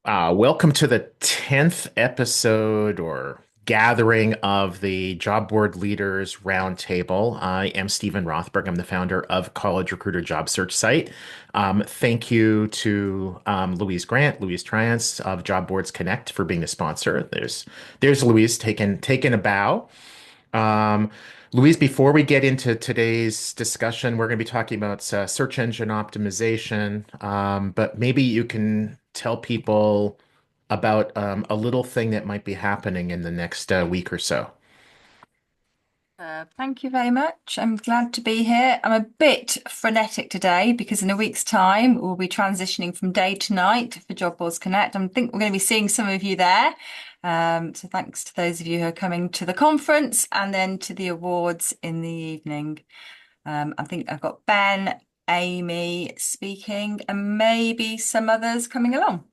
Welcome to the 10th episode or gathering of the Job Board Leaders Roundtable. I am Stephen Rothberg. I'm the founder of College Recruiter Job Search Site. Thank you to Louise Grant, Louise Triance of Job Boards Connect for being the sponsor. There's Louise taking a bow. Um, Louise, before we get into today's discussion, we're going to be talking about search engine optimization. But maybe you can tell people about a little thing that might be happening in the next week or so. Thank you very much. I'm glad to be here. I'm a bit frenetic today because in a week's time we'll be transitioning from day to night for Job Boards Connect. I think we're going to be seeing some of you there. So thanks to those of you who are coming to the conference and then to the awards in the evening. I think I've got Ben, Amy speaking, and maybe some others coming along.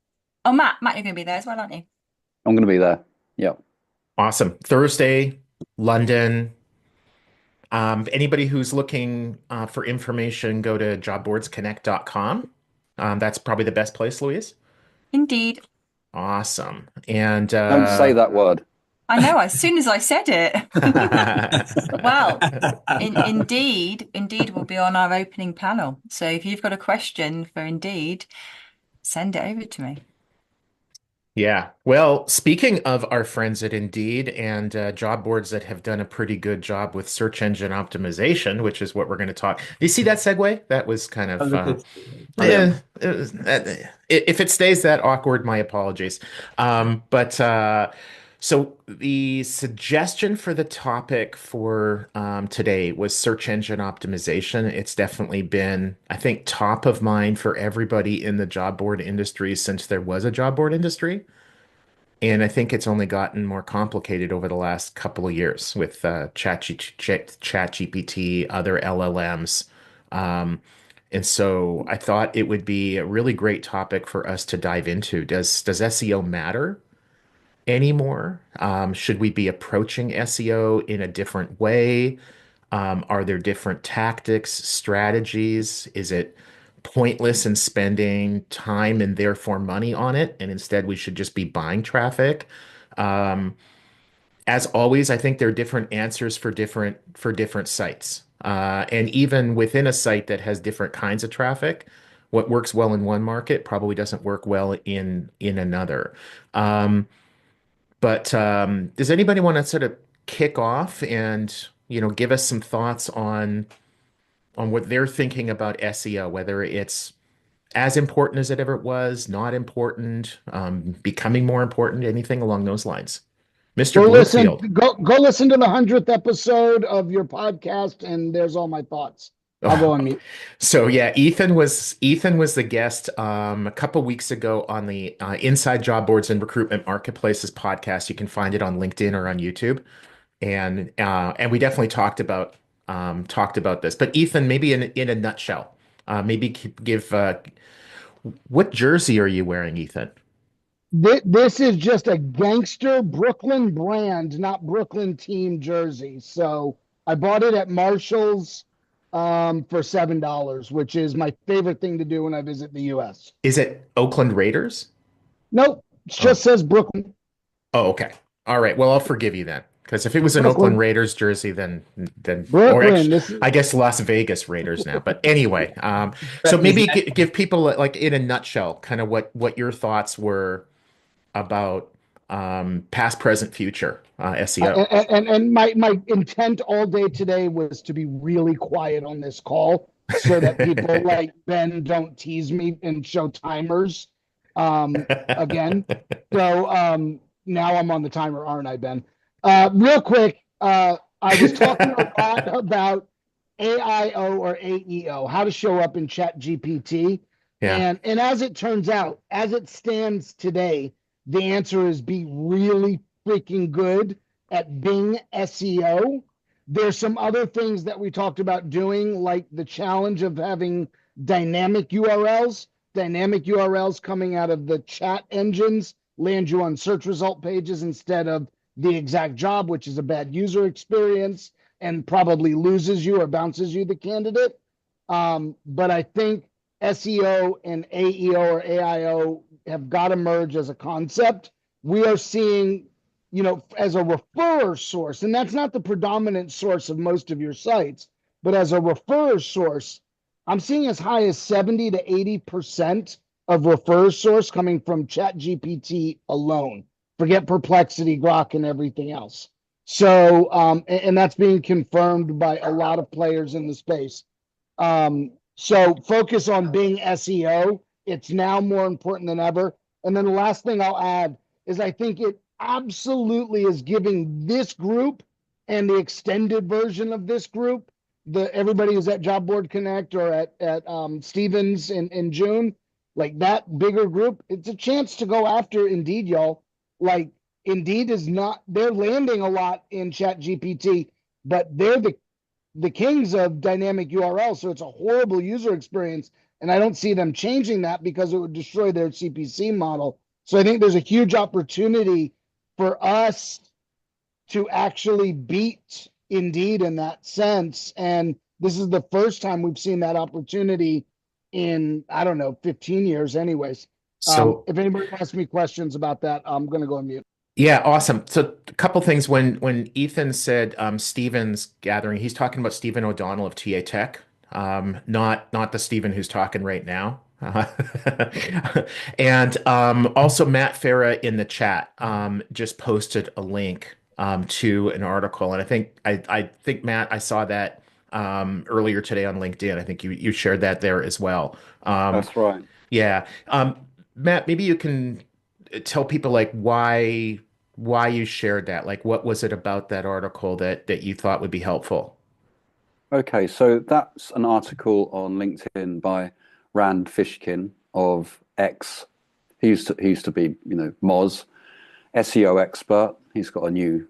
Oh, Matt, you're going to be there as well, aren't you? I'm going to be there. Yeah. Awesome. Thursday, London. Anybody who's looking for information, go to jobboardsconnect.com. That's probably the best place, Louise. Indeed. Awesome. And Don't say that word. I know, as soon as I said it. Well, Indeed will be on our opening panel. So if you've got a question for Indeed, send it over to me. Yeah. Well, speaking of our friends at Indeed and job boards that have done a pretty good job with search engine optimization, which is what we're going to talk. Do you see that segue? That was kind of, if it stays that awkward, my apologies. But so the suggestion for the topic for today was search engine optimization. It's definitely been, I think, top of mind for everybody in the job board industry since there was a job board industry. And I think it's only gotten more complicated over the last couple of years with ChatGPT, other LLMs. And so I thought it would be a really great topic for us to dive into. Does SEO matter anymore? Should we be approaching SEO in a different way? Are there different tactics, strategies? Is it pointless in spending time and therefore money on it? And instead, we should just be buying traffic. Um, as always, I think there are different answers for different sites. And even within a site that has different kinds of traffic, what works well in one market probably doesn't work well in another. Um, but does anybody want to sort of kick off and give us some thoughts on what they're thinking about SEO, whether it's as important as it ever was, not important, becoming more important, anything along those lines? Mr. Go listen, Bloomfield. go listen to the 100th episode of your podcast, and there's all my thoughts. I'll go on mute. So yeah, Ethan was the guest a couple weeks ago on the Inside Job Boards and Recruitment Marketplaces podcast. You can find it on LinkedIn or on YouTube, and we definitely talked about this. But Ethan, maybe in a nutshell, maybe give what jersey are you wearing, Ethan? This is just a gangster Brooklyn brand, not Brooklyn team jersey. So I bought it at Marshall's for $7, which is my favorite thing to do when I visit the US. Is it Oakland Raiders? Nope, it Oh, just says Brooklyn. oh, okay. All right. Well, I'll forgive you then, because if it was an Oakland Brooklyn. Raiders jersey, then or Brooklyn. actually, This is I guess Las Vegas Raiders now. But anyway, so maybe give people like in a nutshell, kind of what your thoughts were about past, present, future SEO. and my intent all day today was to be really quiet on this call so that people like Ben don't tease me and show timers again. So now I'm on the timer, aren't I, Ben? Real quick, I was talking a lot about AIO or AEO, how to show up in ChatGPT. Yeah. And as it turns out, as it stands today, the answer is be really freaking good at Bing SEO. There's some other things that we talked about doing, like the challenge of having dynamic URLs. Dynamic URLs coming out of the chat engines land you on search result pages instead of the exact job, which is a bad user experience and probably loses you or bounces you the candidate. But I think SEO and AEO or AIO have got to merge as a concept. We are seeing, as a referrer source, and that's not the predominant source of most of your sites, but as a referrer source, I'm seeing as high as 70 to 80% of referrer source coming from ChatGPT alone. Forget Perplexity, Grok, and everything else. So, and that's being confirmed by a lot of players in the space. So focus on being SEO. It's now more important than ever. And then the last thing I'll add is I think it absolutely is giving this group and the extended version of this group, everybody who's at Job Board Connect or at Stevens in June, like that bigger group, it's a chance to go after Indeed, y'all. Like Indeed is not, they're landing a lot in Chat GPT, but they're the kings of dynamic URL. So it's a horrible user experience. And I don't see them changing that because it would destroy their CPC model. So I think there's a huge opportunity for us to actually beat Indeed in that sense. And this is the first time we've seen that opportunity in, I don't know, 15 years anyways. So If anybody asks me questions about that, I'm going to go on mute. yeah, awesome. So a couple things when Ethan said Stephen's gathering, he's talking about Stephen O'Donnell of TA Tech, not the Stephen who's talking right now. And also Matt Farah in the chat just posted a link to an article, and I think Matt, I saw that earlier today on LinkedIn. I think you shared that there as well. That's right. Yeah. Matt, maybe you can tell people like why you shared that. Like what was it about that article that you thought would be helpful? Okay, so that's an article on LinkedIn by Rand Fishkin of X. He used to be, Moz, SEO expert. He's got a new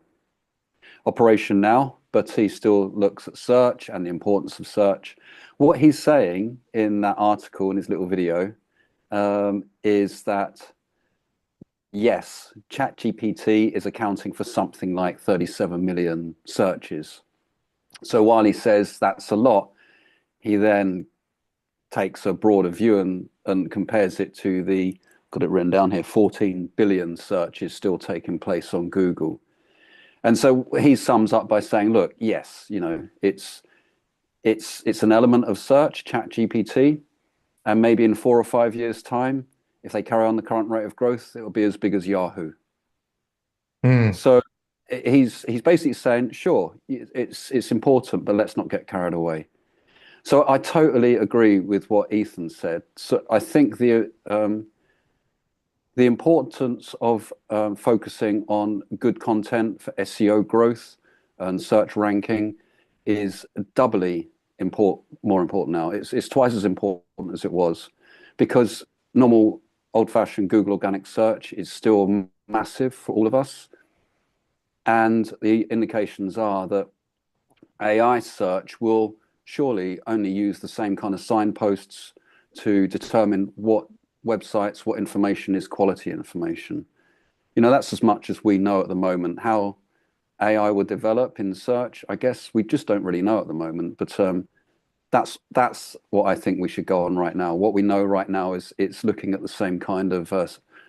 operation now, but he still looks at search and the importance of search. What he's saying in that article, in his little video, is that yes, ChatGPT is accounting for something like 37 million searches. So while he says that's a lot, he then takes a broader view and compares it to got it written down here, 14 billion searches still taking place on Google. And so he sums up by saying, look, yes, it's an element of search, ChatGPT, and maybe in 4 or 5 years' time, if they carry on the current rate of growth, it will be as big as Yahoo. Hmm. So he's basically saying, sure, it's important, but let's not get carried away. So I totally agree with what Ethan said. So I think the importance of focusing on good content for SEO growth and search ranking is doubly more important now. It's twice as important as it was, because normal old-fashioned Google organic search is still massive for all of us. And the indications are that AI search will surely only use the same kind of signposts to determine what websites, what information is quality information. That's as much as we know at the moment. How AI will develop in search, I guess we just don't really know at the moment. But that's what I think we should go on right now. What we know right now is it's looking at the same kind of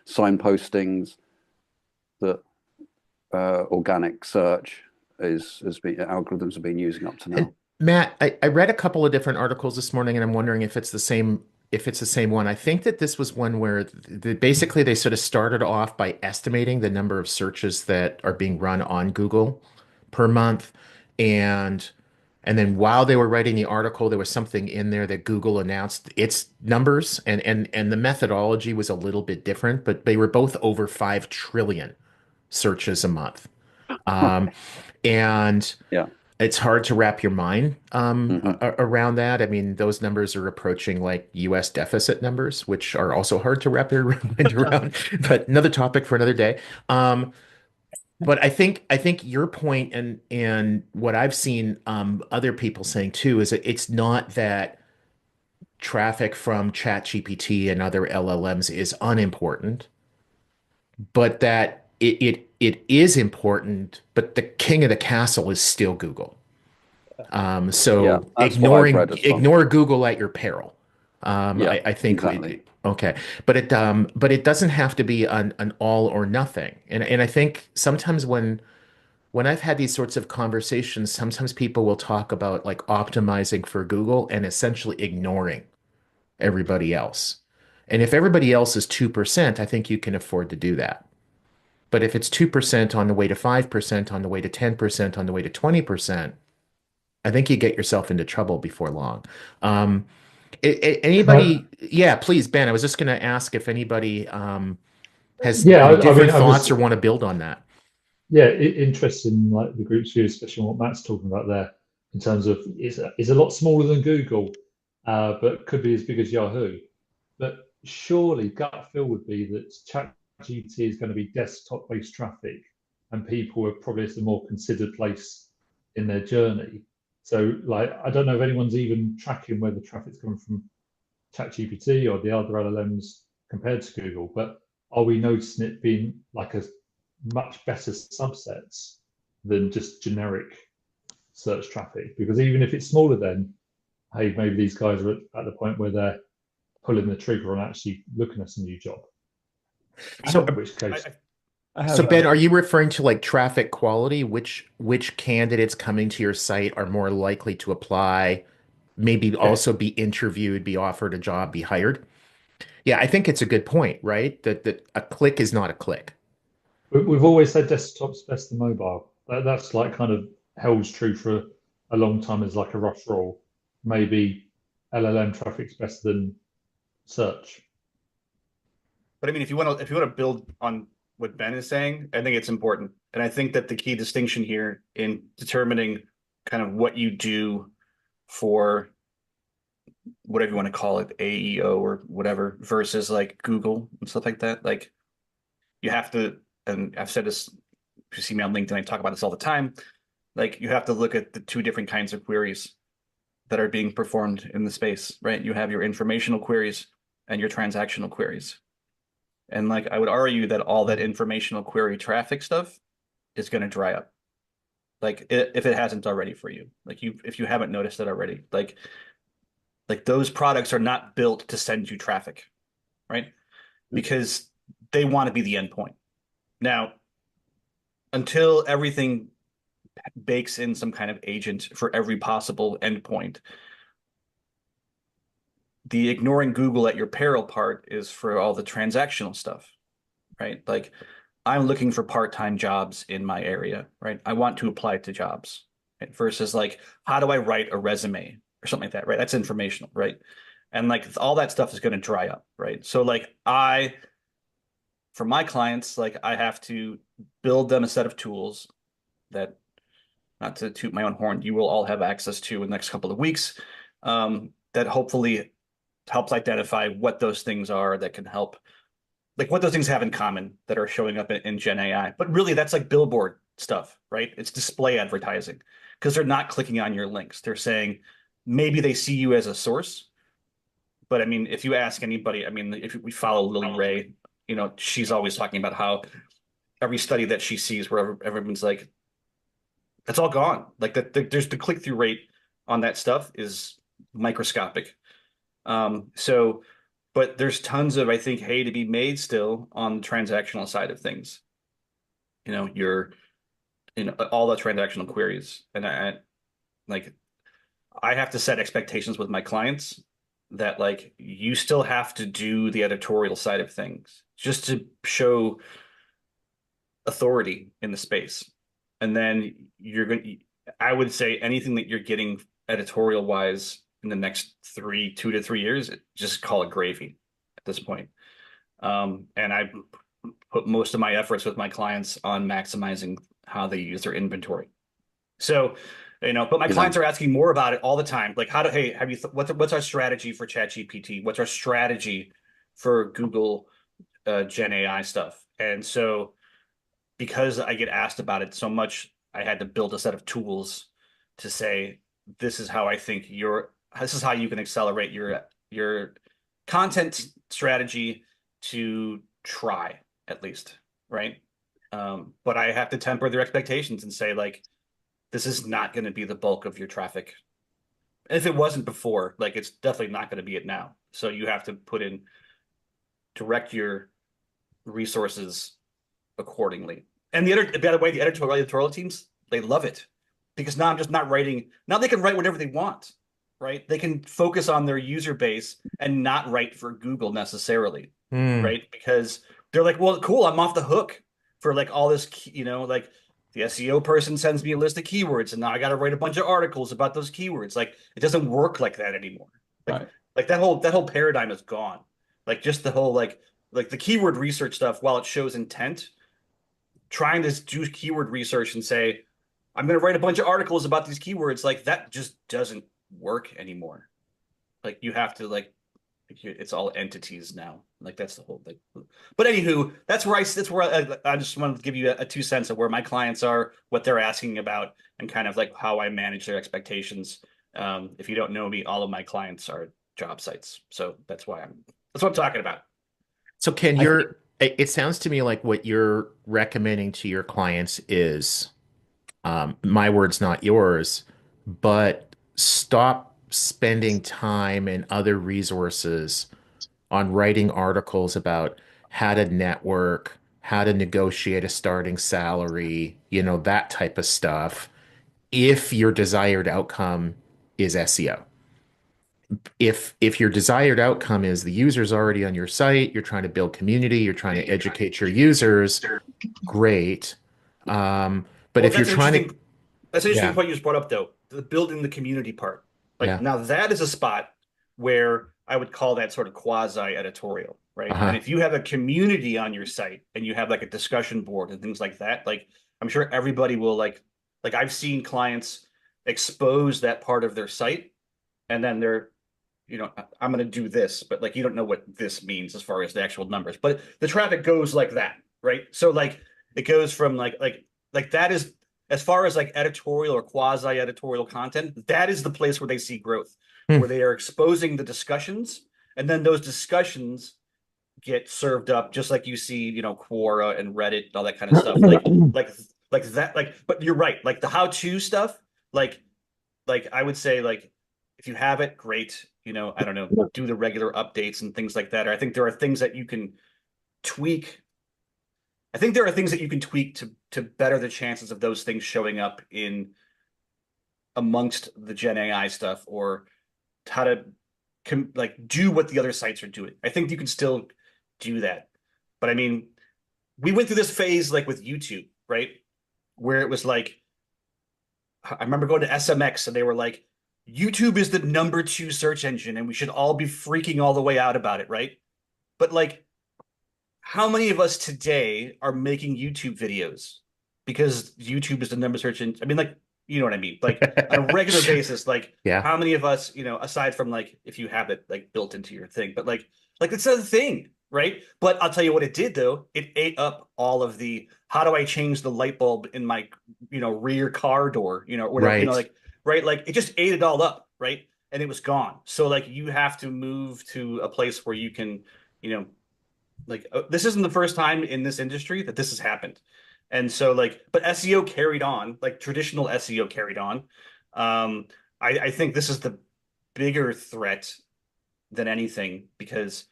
signpostings that organic search algorithms have been using up to now. And Matt, I read a couple of different articles this morning, and I'm wondering if it's the same one. I think that this was one where basically they sort of started off by estimating the number of searches that are being run on Google per month, and then while they were writing the article, there was something in there that Google announced its numbers, and the methodology was a little bit different, but they were both over 5 trillion searches a month. Um, and Yeah. it's hard to wrap your mind Hmm. around that. I mean, those numbers are approaching like US deficit numbers, which are also hard to wrap your mind around. But another topic for another day. But I think your point and what I've seen other people saying too is that it's not that traffic from ChatGPT and other LLMs is unimportant, but that it is important, but the king of the castle is still Google. Yeah, So that's what I've read as well. ignore Google at your peril. Yeah, I think exactly. okay, but it doesn't have to be an all or nothing. And I think sometimes when I've had these sorts of conversations, sometimes people will talk about like optimizing for Google and essentially ignoring everybody else. And if everybody else is 2%, I think you can afford to do that. But if it's 2% on the way to 5%, on the way to 10%, on the way to 20%, I think you get yourself into trouble before long. Um, Can I? anybody, yeah, please, Ben, I was just going to ask if anybody has Yeah, any I mean, different I thoughts was or want to build on that. yeah interested in like the group's view, especially on what Matt's talking about there, in terms of is a lot smaller than Google, but could be as big as Yahoo. But surely gut feel would be that ChatGPT is going to be desktop-based traffic, and people are probably at a more considered place in their journey. So, like, I don't know if anyone's even tracking where the traffic's coming from ChatGPT or the other LLMs compared to Google, but are we noticing it being like a much better subsets than just generic search traffic? Because even if it's smaller, then hey, maybe these guys are at the point where they're pulling the trigger on actually looking at a new job. I So, In which case, I so have Ben, are you referring to like traffic quality? Which candidates coming to your site are more likely to apply, maybe yeah, also be interviewed, be offered a job, be hired? Yeah, I think it's a good point, right? That a click is not a click. we've always said desktop's best than mobile. That's like kind of held true for a long time as like a rough rule. Maybe LLM traffic's better than search. But I mean, if you want to build on what Ben is saying, I think it's important. And I think that the key distinction here in determining kind of what you do for whatever you want to call it, AEO or whatever, versus like Google and stuff like that. Like you have to, and I've said this, if you see me on LinkedIn, I talk about this all the time. Like you have to look at the two different kinds of queries that are being performed in the space, right? You have your informational queries and your transactional queries. And like I would argue that all that informational query traffic stuff is going to dry up. Like if it hasn't already for you. Like you if you haven't noticed it already. Like those products are not built to send you traffic, right? Because they want to be the endpoint. Now, until everything bakes in some kind of agent for every possible endpoint, the ignoring Google at your peril part is for all the transactional stuff, right? Like I'm looking for part-time jobs in my area, right? I want to apply to jobs, right? Versus like, how do I write a resume or something like that, right? That's informational, right? And like all that stuff is going to dry up, right? So like for my clients, like I have to build them a set of tools that, not to toot my own horn, you will all have access to in the next couple of weeks, that hopefully helps identify what those things are that can help, like what those things have in common that are showing up in Gen AI. But really, that's like billboard stuff, right? It's display advertising because they're not clicking on your links. They're saying maybe they see you as a source. But I mean, if you ask anybody, I mean, if we follow Lily Ray, she's always talking about how every study that she sees where everyone's like, it's all gone. Like there's the click-through rate on that stuff is microscopic. So, but there's tons of, I think, hay to be made still on the transactional side of things. Your, all the transactional queries, and like I have to set expectations with my clients that like you still have to do the editorial side of things just to show authority in the space. And then I would say anything that you're getting editorial wise in the next 2 to 3 years, just call it gravy at this point. And I put most of my efforts with my clients on maximizing how they use their inventory. So, but my clients are asking more about it all the time. Like, hey, have you, what's our strategy for ChatGPT? What's our strategy for Google Gen AI stuff? And so, because I get asked about it so much, I had to build a set of tools to say, this is how I think this is how you can accelerate your content strategy to try at least, right? But I have to temper their expectations and say, like, this is not going to be the bulk of your traffic. And if it wasn't before, like it's definitely not going to be it now. So you have to direct your resources accordingly. And by the way, the editorial teams, they love it because now I'm just not writing. Now they can write whatever they want, right? They can focus on their user base and not write for Google necessarily, Hmm. right? Because they're like, well, cool, I'm off the hook for like all this, like the SEO person sends me a list of keywords, and now I got to write a bunch of articles about those keywords. Like it doesn't work like that anymore. Like Right. like that whole paradigm is gone. Like just the whole like the keyword research stuff, while it shows intent, trying to do keyword research and say, I'm going to write a bunch of articles about these keywords, like that just doesn't work anymore. Like you have to it's all entities now. Like that's the whole thing. But anywho, I just wanted to give you a 2 cents of where my clients are, what they're asking about, and kind of like how I manage their expectations. If you don't know me, all of my clients are job sites, so that's what I'm talking about. So Ken, I think it sounds to me like what you're recommending to your clients is, my words, not yours, but stop spending time and other resources on writing articles about how to network, how to negotiate a starting salary, that type of stuff, if your desired outcome is SEO. If your desired outcome is the user's already on your site, you're trying to build community, you're trying to educate your users, great. But Well, if you're trying to, that's an interesting yeah, point you just brought up, though. The building the community part. Like yeah, now that is a spot where I would call that sort of quasi editorial, right? And uh-huh, if you have a community on your site and you have like a discussion board and things like that, like I'm sure everybody will like I've seen clients expose that part of their site, and then I'm going to do this, but like you don't know what this means as far as the actual numbers. But the traffic goes like that, right? So like it goes from like that is, as far as like editorial or quasi editorial content, that is the place where they see growth, hmm, where they are exposing the discussions, and then those discussions get served up just like you see, Quora and Reddit and all that kind of stuff. Like like that, but you're right. Like the how-to stuff, like I would say, like if you have it, great. I don't know, do the regular updates and things like that. Or I think there are things that you can tweak. I think there are things that you can tweak to better the chances of those things showing up in amongst the Gen AI stuff, or how to like do what the other sites are doing. I think you can still do that. But I mean, we went through this phase like with YouTube, right? Where it was like, I remember going to SMX and they were like, YouTube is the number 2 search engine and we should all be freaking all the way out about it, right? But like, how many of us today are making YouTube videos because YouTube is the number search engine? I mean, like, you know what I mean? Like on a regular basis, like yeah, how many of us, aside from like if you have it like built into your thing, but like it's a thing, right? But I'll tell you what it did though. It ate up all of the how do I change the light bulb in my, rear car door, whatever, right. like right, like it just ate it all up, right? And it was gone. So like you have to move to a place where you can, you know, this isn't the first time in this industry that this has happened. And so like, but SEO carried on, like traditional SEO carried on. I think this is the bigger threat than anything, because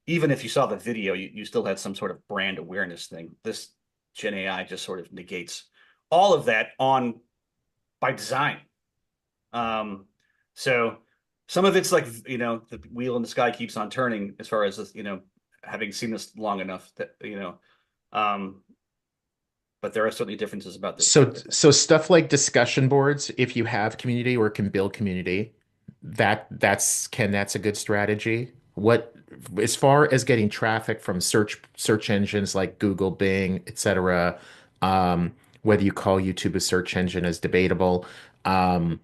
even if you saw the video, you still had some sort of brand awareness thing. This Gen AI just sort of negates all of that on by design. Um, so some of it's like, the wheel in the sky keeps on turning, as far as, having seen this long enough that, um, but there are certainly differences about this too, So, I think. so stuff like discussion boards, if you have community or can build community, that's a good strategy. As far as getting traffic from search engines like Google, Bing, etc., whether you call YouTube a search engine is debatable. Um,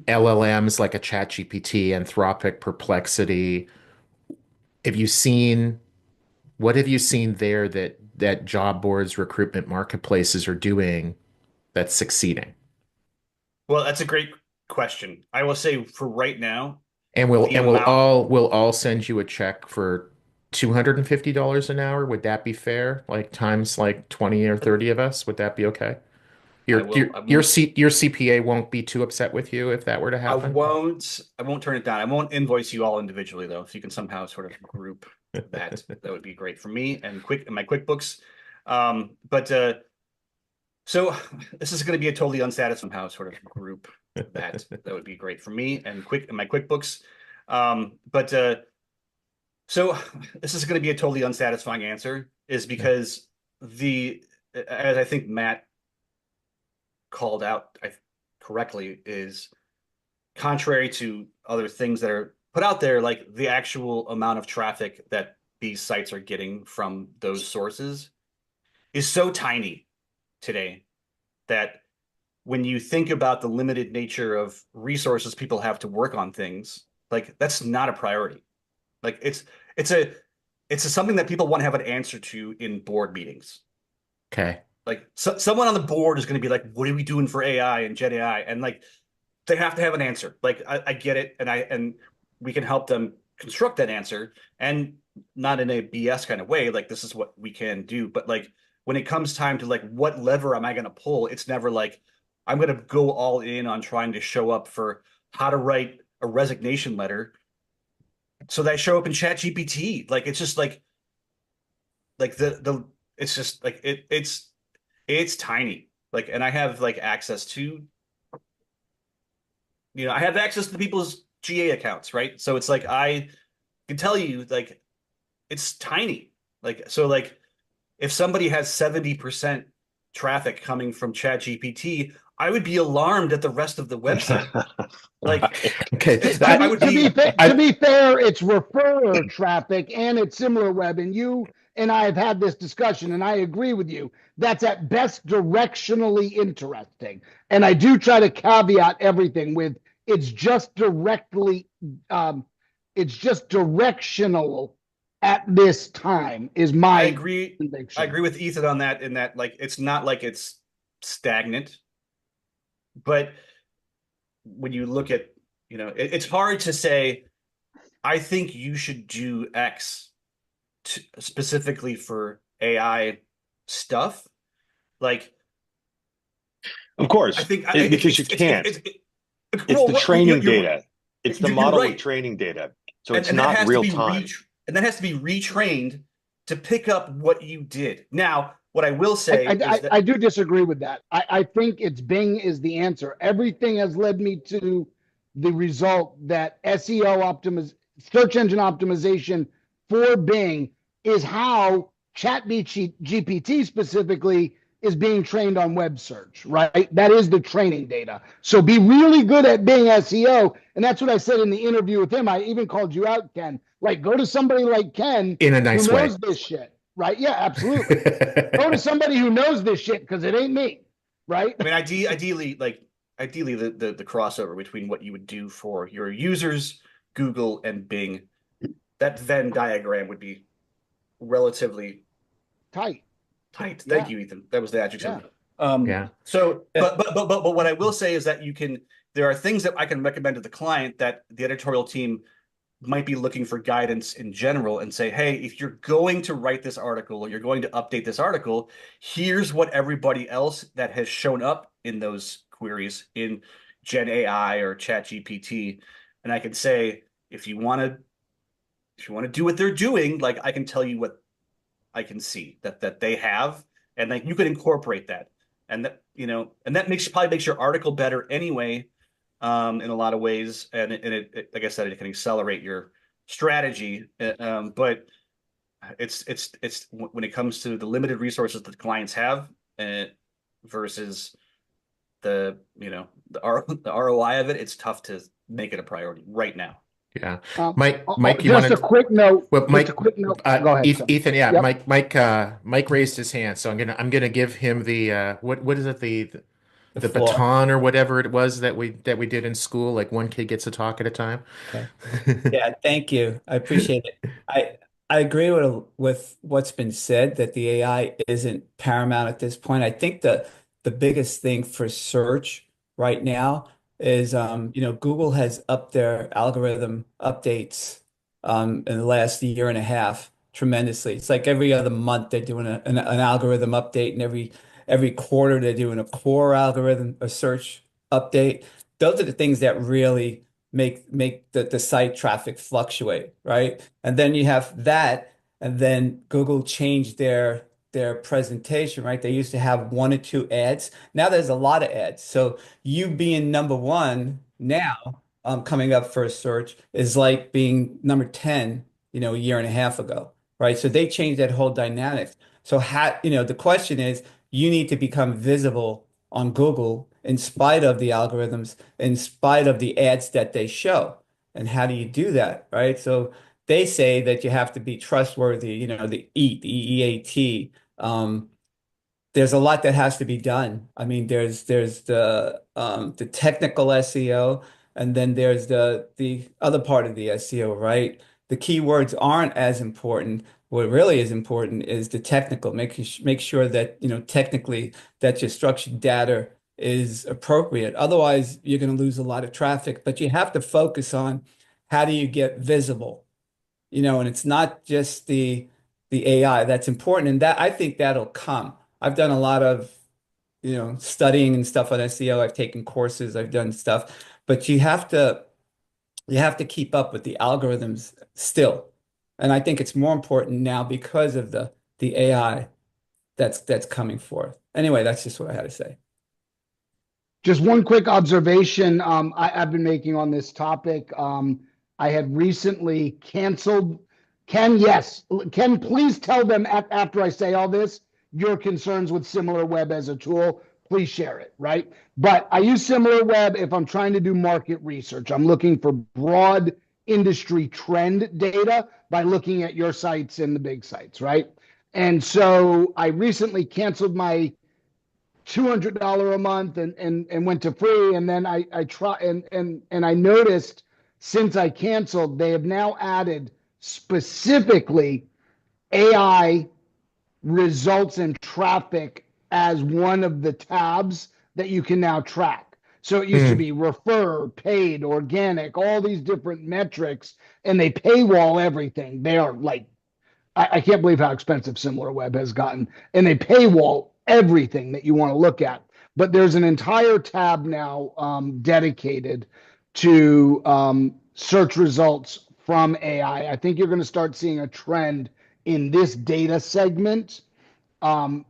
LLMs like a ChatGPT, Anthropic, Perplexity. Have you seen what have you seen there that job boards, recruitment marketplaces are doing that's succeeding? Well, that's a great question. I will say for right now, And we'll the and we'll amount all we'll all send you a check for $250 an hour. Would that be fair? Like times like 20 or 30 of us, would that be okay? I Your will. your your C your CPA won't be too upset with you if that were to happen. I won't turn it down. I won't invoice you all individually though. If you can somehow sort of group that, that would be great for me and quick in my QuickBooks. But so this is going to be a totally unsatisfying how sort of group that. That would be great for me and quick in my QuickBooks. But so this is going to be a totally unsatisfying answer, is because the as I think Matt called out correctly, is contrary to other things that are put out there, like the actual amount of traffic that these sites are getting from those sources is so tiny today that when you think about the limited nature of resources people have to work on things, like that's not a priority. Like it's a something that people want to have an answer to in board meetings. Okay. Like someone on the board is going to be like, "What are we doing for AI and Gen AI?" And like they have to have an answer. Like I get it, and we can help them construct that answer, and not in a BS kind of way. Like this is what we can do, but like when it comes time to like what lever am I going to pull, it's never like I'm going to go all in on trying to show up for how to write a resignation letter so that I show up in ChatGPT. Like it's just like the it's just like it's tiny. Like, and I have like access to, I have access to people's GA accounts, right? So it's like I can tell you like it's tiny. Like so like if somebody has 70% traffic coming from ChatGPT, I would be alarmed at the rest of the website. Like Okay. I would be To be fair, it's referrer traffic and it's similar web. And you and I have had this discussion, and I agree with you. That's at best directionally interesting. And I do try to caveat everything with it's just directly, it's just directional at this time, is my I agree. conviction. I agree with Ethan on that, in that like it's not like it's stagnant, but when you look at, it's hard to say, I think you should do X specifically for AI stuff. Like, Of course, I think because you can't. It's well, the training you're, data. It's the you're model right. with training data. So And, it's and that not has to real be time. and that has to be retrained to pick up what you did. Now, what I will say is that I do disagree with that. I think it's Bing is the answer. Everything has led me to the result that search engine optimization for Bing is how ChatGPT specifically is being trained on web search, right? That is the training data. So be really good at Bing SEO. And that's what I said in the interview with him. I even called you out, Ken. Like, go to somebody like Ken In a who nice way. knows this shit, right? Yeah, absolutely. Go to somebody who knows this shit, because it ain't me, right? I mean, ideally, the crossover between what you would do for your users, Google and Bing, that Venn diagram would be relatively Tight. tight. Yeah. Thank you, Ethan. That was the adjective. Yeah. So, but what I will say is that there are things that I can recommend to the client that the editorial team might be looking for guidance in general, and say, hey, if you're going to write this article or you're going to update this article, here's what everybody else that has shown up in those queries in Gen AI or Chat GPT. And I can say, if you want to do what they're doing, like I can tell you what I can see that they have, and like you could incorporate that. And and that probably makes your article better anyway, in a lot of ways. And it like I said, it can accelerate your strategy. But it's when it comes to the limited resources that the clients have, versus the ROI of it, it's tough to make it a priority right now. Yeah. Mike, you just wanted a quick note. well, Just Mike, a quick note. Go ahead. Ethan, yeah, Yep. Mike raised his hand, so I'm gonna give him the what is it, the floor. baton or whatever it was that we did in school, like one kid gets to talk at a time. Okay. Yeah, thank you. I appreciate it. I agree with what's been said, that the AI isn't paramount at this point. I think the biggest thing for search right now is Google has upped their algorithm updates in the last year and a half tremendously. It's like every other month they're doing an algorithm update, and Every quarter, they're doing a core algorithm, a search update. Those are the things that really make the site traffic fluctuate, right? And then you have that, and then Google changed their presentation, right? They used to have one or two ads. Now there's a lot of ads. So you being number one now, coming up for a search is like being number 10, a year and a half ago, right? So they changed that whole dynamic. So the question is, you need to become visible on Google in spite of the algorithms, in spite of the ads that they show. And how do you do that, right? So they say that you have to be trustworthy, the EAT, the EAT. There's a lot that has to be done. I mean, there's the technical SEO, and then there's the other part of the SEO, right? The keywords aren't as important. What really is important is the technical. Make sure that technically that your structured data is appropriate. Otherwise, you're going to lose a lot of traffic. But you have to focus on how do you get visible, and it's not just the AI that's important, and that I think that'll come. I've done a lot of, studying and stuff on SEO. I've taken courses, I've done stuff, but you have to keep up with the algorithms still. And I think it's more important now because of the AI that's coming forth. Anyway, that's just what I had to say. Just one quick observation I've been making on this topic. I had recently canceled. Ken, please tell them after I say all this, your concerns with SimilarWeb as a tool. Please share it, right? But I use SimilarWeb if I'm trying to do market research. I'm looking for broad industry trend data by looking at your sites and the big sites, right? And so I recently canceled my $200 a month and went to free. And then I try and I noticed since I canceled, they have now added specifically AI results and traffic as one of the tabs that you can now track. So it used to be refer, paid, organic, all these different metrics, and they paywall everything. They are like, I can't believe how expensive SimilarWeb has gotten, and they paywall everything that you want to look at. But there's an entire tab now dedicated to search results from AI. I think you're going to start seeing a trend in this data segment. Remember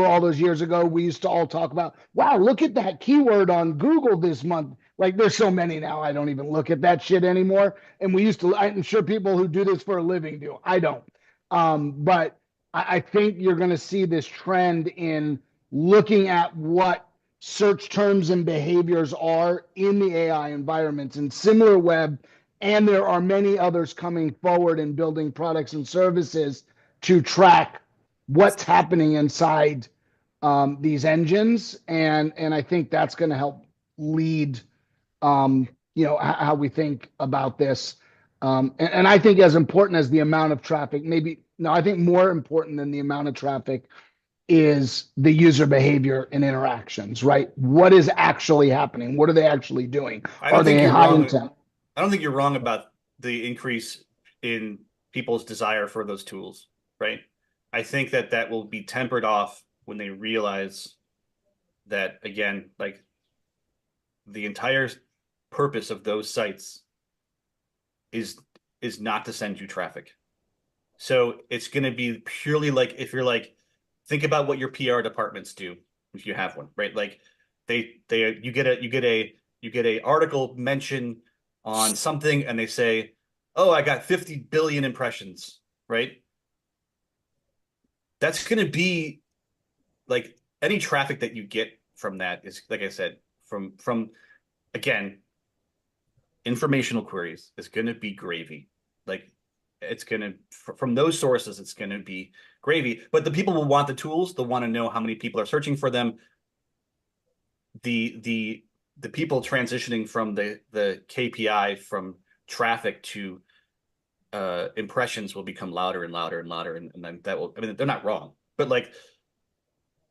all those years ago, we used to all talk about, wow, look at that keyword on Google this month. Like there's so many now, I don't even look at that shit anymore. And we used to, I'm sure people who do this for a living do. I don't. But I think you're going to see this trend in looking at what search terms and behaviors are in the AI environments and SimilarWeb. And there are many others coming forward and building products and services to track what's happening inside these engines. And I think that's going to help lead, how we think about this. And I think as important as the amount of traffic, I think more important than the amount of traffic is the user behavior and interactions, right? What is actually happening? What are they actually doing? Are they high intent? I don't think you're wrong about the increase in people's desire for those tools, right? I think that will be tempered off when they realize that, again, like the entire purpose of those sites is not to send you traffic. So it's going to be purely like, if you're like, think about what your PR departments do if you have one, right? Like you get a article mention on something and they say, oh, I got 50 billion impressions, right? That's going to be like any traffic that you get from that is, like I said, from again, informational queries is going to be gravy. Like it's going to, from those sources, it's going to be gravy, but the people will want the tools. They'll want to know how many people are searching for them. The people transitioning from the KPI from traffic to impressions will become louder and louder and louder, and then that will. I mean, they're not wrong, but like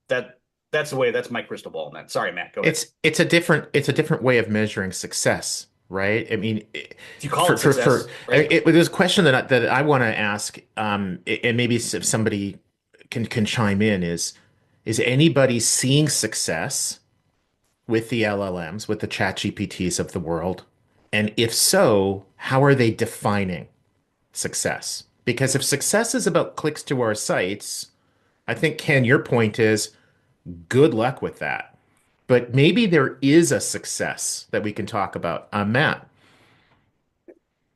that's the way. That's my crystal ball on that. Sorry, Matt. Go ahead. It's a different way of measuring success, right? I mean, you call it success, right? There's a question that I want to ask, and maybe if somebody can chime in is anybody seeing success with the LLMs, with the ChatGPTs of the world? And if so, how are they defining success? Because if success is about clicks to our sites, I think, Ken, your point is good luck with that. But maybe there is a success that we can talk about. Matt.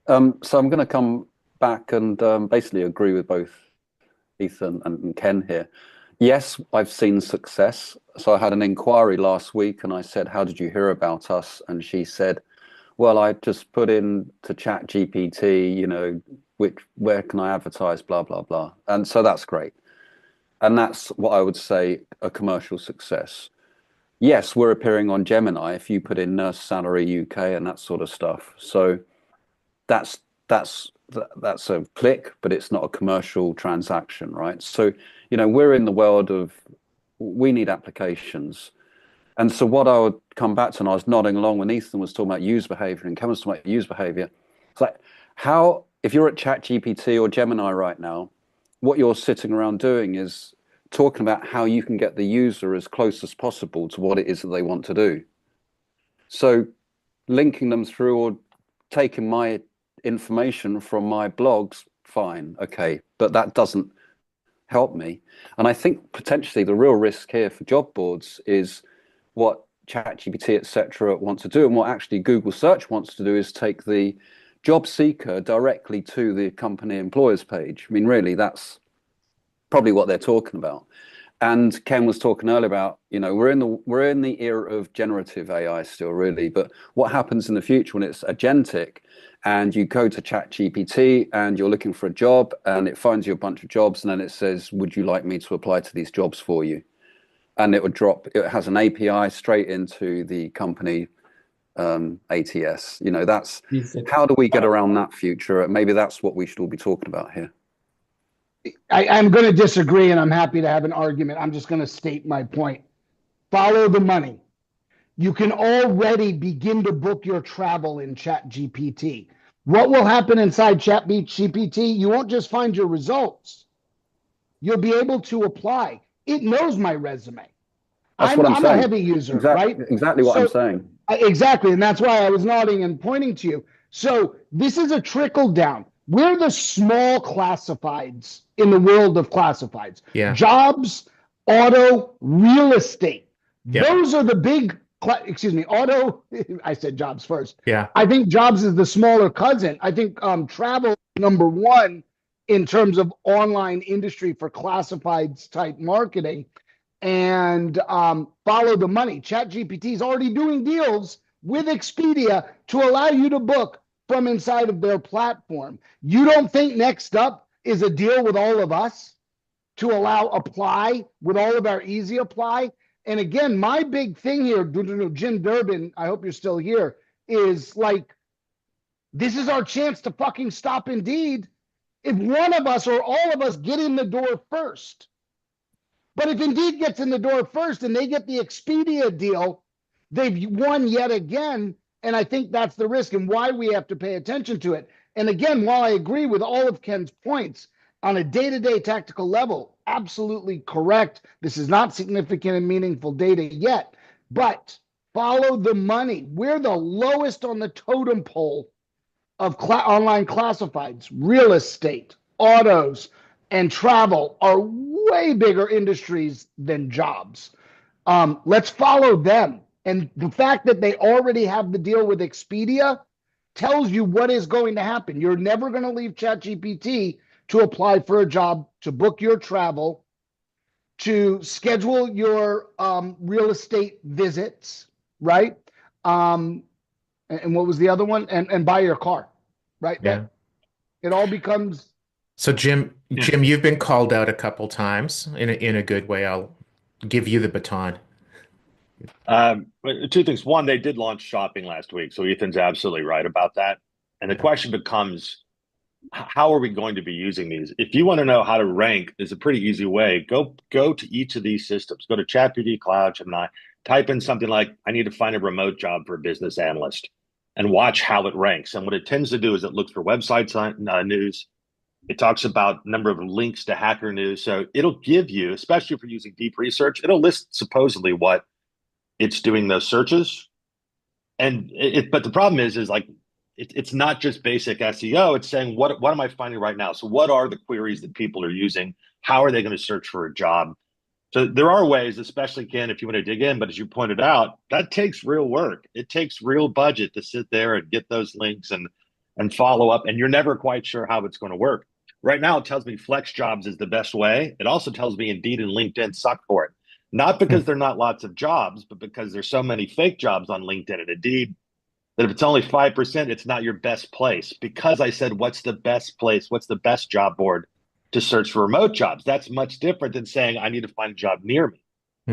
So I'm going to come back and basically agree with both Ethan and Ken here. Yes, I've seen success. So I had an inquiry last week and I said, how did you hear about us? And she said, well, I just put in to ChatGPT, where can I advertise, blah, blah, blah. And so that's great. And that's what I would say a commercial success. Yes, we're appearing on Gemini if you put in nurse salary UK and that sort of stuff. So that's a click, but it's not a commercial transaction, right? So, we're in the world of, we need applications. And so what I would come back to, and I was nodding along when Ethan was talking about user behavior and Kevin was talking about user behavior. It's like, if you're at ChatGPT or Gemini right now, what you're sitting around doing is talking about how you can get the user as close as possible to what it is that they want to do. So linking them through or taking my information from my blogs, fine, okay, but that doesn't help me. And I think potentially the real risk here for job boards is what ChatGPT, etc., want to do, and what actually Google Search wants to do is take the job seeker directly to the company employers page. I mean, really, that's probably what they're talking about. And Ken was talking earlier about, we're in the era of generative AI still, really. But what happens in the future when it's agentic and you go to ChatGPT and you're looking for a job and it finds you a bunch of jobs and then it says, would you like me to apply to these jobs for you? And it has an API straight into the company ATS. That's how do we get around that future? Maybe that's what we should all be talking about here. I'm going to disagree, and I'm happy to have an argument. I'm just going to state my point. Follow the money. You can already begin to book your travel in ChatGPT. What will happen inside ChatGPT? You won't just find your results. You'll be able to apply. It knows my resume. That's what I'm saying. I'm a heavy user, right? Exactly what I'm saying. Exactly, and that's why I was nodding and pointing to you. So this is a trickle down. We're the small classifieds in the world of classifieds. Yeah. Jobs, auto, real estate. Yeah. Those are the big, auto. I said jobs first. Yeah. I think jobs is the smaller cousin. I think travel number one in terms of online industry for classifieds type marketing. And follow the money. ChatGPT is already doing deals with Expedia to allow you to book from inside of their platform. You don't think next up is a deal with all of us to allow apply with all of our easy apply? And again, my big thing here, Jim Durbin, I hope you're still here, is like, this is our chance to fucking stop Indeed if one of us or all of us get in the door first. But if Indeed gets in the door first and they get the Expedia deal, they've won yet again. And I think that's the risk and why we have to pay attention to it. And again, while I agree with all of Ken's points on a day-to-day tactical level, absolutely correct. This is not significant and meaningful data yet, but follow the money. We're the lowest on the totem pole of online classifieds. Real estate, autos, and travel are way bigger industries than jobs. Let's follow them. And the fact that they already have the deal with Expedia tells you what is going to happen. You're never going to leave ChatGPT to apply for a job, to book your travel, to schedule your real estate visits, right? And what was the other one? And buy your car, right? Yeah. It all becomes... So Jim, you've been called out a couple times in a good way. I'll give you the baton. Two things. One, they did launch shopping last week, so Ethan's absolutely right about that. And the question becomes, how are we going to be using these? If you want to know how to rank, there's a pretty easy way. Go to each of these systems. Go to ChatGPT, Cloud, Gemini, type in something like, I need to find a remote job for a business analyst, and watch how it ranks. And what it tends to do is it looks for websites news, It talks about number of links to Hacker News. So it'll give you, especially if you're using deep research, it'll list supposedly what it's doing those searches. But the problem is like it's not just basic SEO. It's saying what am I finding right now? So what are the queries that people are using? How are they going to search for a job? So there are ways, especially Ken, if you want to dig in, but as you pointed out, that takes real work. It takes real budget to sit there and get those links and follow up, and you're never quite sure how it's going to work. Right now, it tells me Flex Jobs is the best way. It also tells me Indeed and LinkedIn suck for it. Not because there are not lots of jobs, but because there's so many fake jobs on LinkedIn and Indeed that if it's only 5%, it's not your best place. Because I said, what's the best place? What's the best job board to search for remote jobs? That's much different than saying, I need to find a job near me.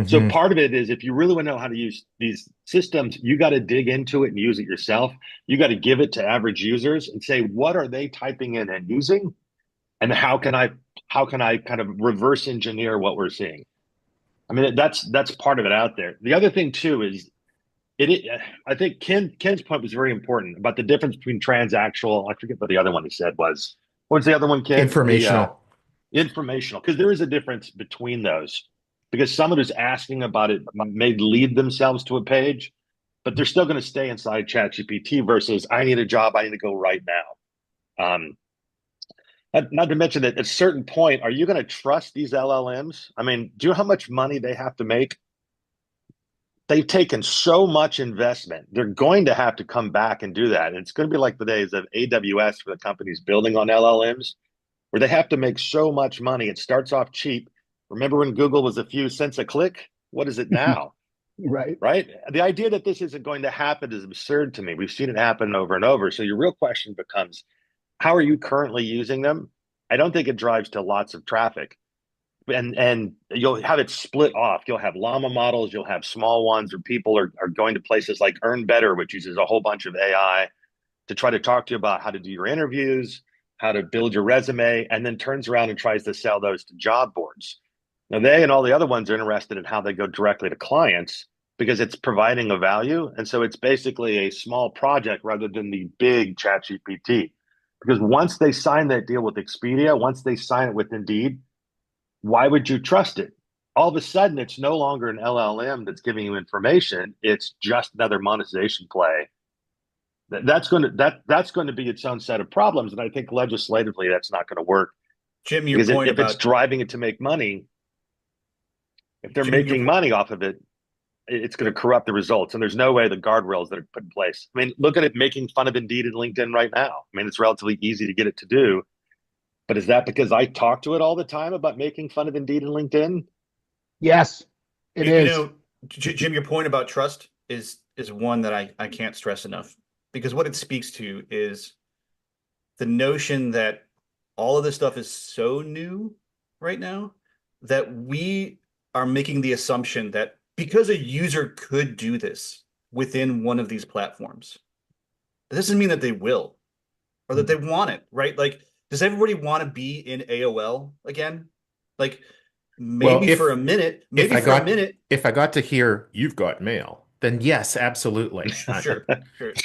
So part of it is if you really want to know how to use these systems, you got to dig into it and use it yourself. You got to give it to average users and say, what are they typing in and using? And how can I kind of reverse engineer what we're seeing? I mean, that's part of it out there. The other thing too is I think Ken's point was very important about the difference between transactional. I forget what the other one he said was. What's the other one, Ken? Informational. Informational, because there is a difference between those. Because someone who's asking about it may lead themselves to a page, but they're still going to stay inside ChatGPT versus I need a job, I need to go right now. Not to mention that at a certain point, are you going to trust these LLMs? I mean, do you know how much money they have to make? They've taken so much investment. They're going to have to come back and do that. And it's going to be like the days of AWS for the companies building on LLMs, where they have to make so much money. It starts off cheap. Remember when Google was a few cents a click? What is it now? Right. Right? The idea that this isn't going to happen is absurd to me. We've seen it happen over and over. So your real question becomes, how are you currently using them? I don't think it drives to lots of traffic. And you'll have it split off. You'll have llama models, you'll have small ones, or people are going to places like Earn Better, which uses a whole bunch of AI to try to talk to you about how to do your interviews, how to build your resume, and then turns around and tries to sell those to job boards. Now, they and all the other ones are interested in how they go directly to clients because it's providing a value. And so it's basically a small project rather than the big ChatGPT. Because once they sign that deal with Expedia, once they sign it with Indeed, why would you trust it? All of a sudden, it's no longer an LLM that's giving you information. It's just another monetization play. That's going to be its own set of problems. And I think legislatively, that's not going to work. Jim, your Because point if it's about driving it to make money, if they're Jim, making money off of it, it's going to corrupt the results. And there's no way the guardrails that are put in place. I mean, look at it making fun of Indeed and LinkedIn right now. I mean, it's relatively easy to get it to do. But is that because I talk to it all the time about making fun of Indeed and LinkedIn? Yes, it you is. know, Jim, your point about trust is one that I can't stress enough, because what it speaks to is the notion that all of this stuff is so new right now that we are making the assumption that because a user could do this within one of these platforms, that doesn't mean that they will or that they want it, right? Like, does everybody want to be in AOL again? Like, maybe for a minute, if I got to hear you've got mail, then yes, absolutely. Sure.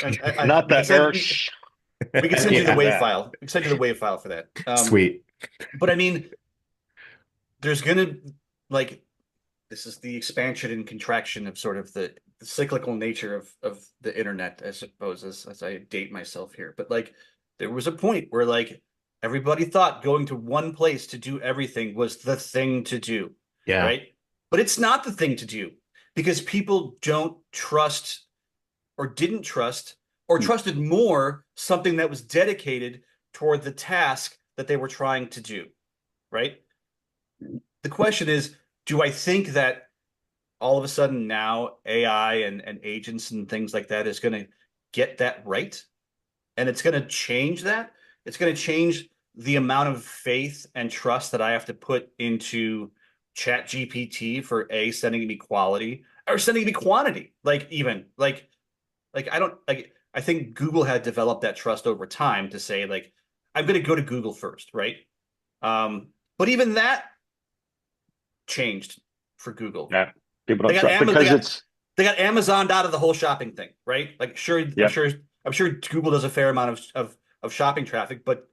And Not we that can error. send, we can send you the WAV file. We can send you the WAV file for that. Sweet. But I mean, there's gonna, like, this is the expansion and contraction of sort of the cyclical nature of the internet, I suppose, as I date myself here. But like, there was a point where like everybody thought going to one place to do everything was the thing to do. Yeah. Right. But it's not the thing to do because people don't trust or didn't trust or trusted more something that was dedicated toward the task that they were trying to do. Right. The question is, do I think that all of a sudden now AI and agents and things like that is going to get that right? And it's going to change that? It's going to change the amount of faith and trust that I have to put into ChatGPT for sending me quality or sending me quantity. Like even like I don't like I think Google had developed that trust over time to say like I'm going to go to Google first, right? But even that changed for Google. Yeah, people don't trust because they got Amazoned out of the whole shopping thing, right? Like sure, Yep. I'm sure Google does a fair amount of shopping traffic, but